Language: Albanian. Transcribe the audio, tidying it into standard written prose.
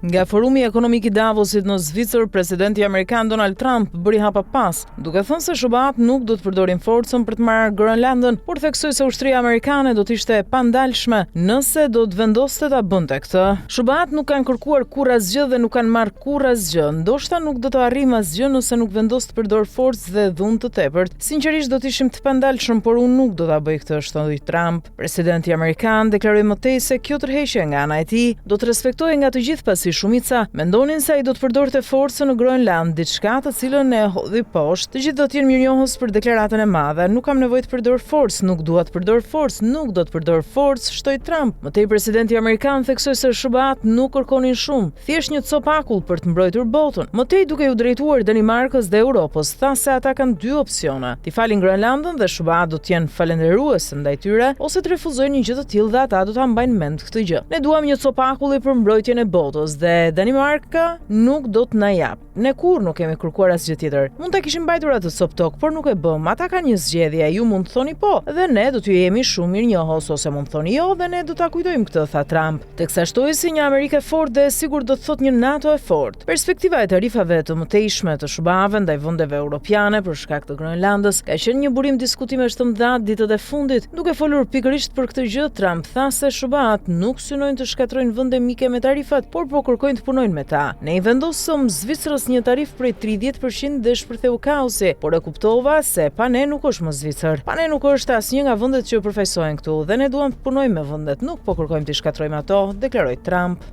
Nga forumi ekonomik i Davosit në Zvicër, presidenti amerikan Donald Trump bëri hapa pas, duke thënë se SBA nuk do të përdorin forcën për të marrë Groenlandën, por theksoi se ushtria amerikane do të ishte e pandalshme nëse do të vendoste ta bënte këtë. SBA nuk kanë kërkuar kurrë asgjë dhe nuk kanë marrë kurrë asgjë, ndoshta nuk do të arrijmë asgjë nëse nuk vendos të përdor forcë dhe dhunë të tepërt. Sinqerisht do të ishim të pandalshëm, por unë nuk do ta bëj këtë, shtoi Trump. Presidenti amerikan deklaroi mëtej se kjo tërheqje nga ana e tij do të respektohej nga të gjithë pasi shumica mendonin se ai do të përdorte forcën në Groenland, diçka të cilën e hodhi poshtë. Të gjithë do të jenë mirënjohës për deklaratën e madhe. Nuk kam nevojë të përdor forcë, nuk dua të përdor forcë, nuk do të përdor forcë, shtoi Trump. Mëtej presidenti amerikan theksoi se SBA nuk kërkonin shumë, thjesht një cop akull për të mbrojtur botën. Mëtej duke u drejtuar Danimarkës dhe Europës, tha se ata kanë dy opsione: t'i falin Groenlandën dhe SBA do të jenë falendëruese ndaj tyre, ose të refuzojnë një gjë të tillë dhe ata do ta mbajnë mend këtë gjë. Ne duam një cop akulli për mbrojtjen e botës dhe Danimarka nuk do të na jap. Ne kurrë nuk kemi kërkuar asgjë tjetër. Mund ta kishim mbajtur atë cop tok, por nuk e bëm. Ata kanë një zgjedhje, ju mund të thoni po, dhe ne do t'ju jemi shumë mirënjohës, ose mund të thoni jo dhe ne do ta kujtojmë këtë, tha Trump. Teksa shtoi si një Amerikë e fortë dhe sigur do të thotë një NATO e fortë. Perspektiva e tarifave të mëtejshme të SBA-ve ndaj vendeve europiane për shkak të Groenlandës ka qenë një burim diskutimesh të mëdha ditët e fundit. Duke folur pikërisht për këtë gjë, Trump tha se SBA-t nuk synojnë të shkatrojnë vende mike me tarifat, por po kërkojnë të punojnë me ta. Ne i vendosëm Zvicrës një tarif prej 30% dhe shpërtheu kaosi, por e kuptova se pa ne nuk është më Zvicër. Pa ne nuk është asnjë nga vendet që përfaqësojnë këtu dhe ne duam të punojmë me vendet, nuk po kërkojmë të shkatrojmë ato, deklaroi Trump.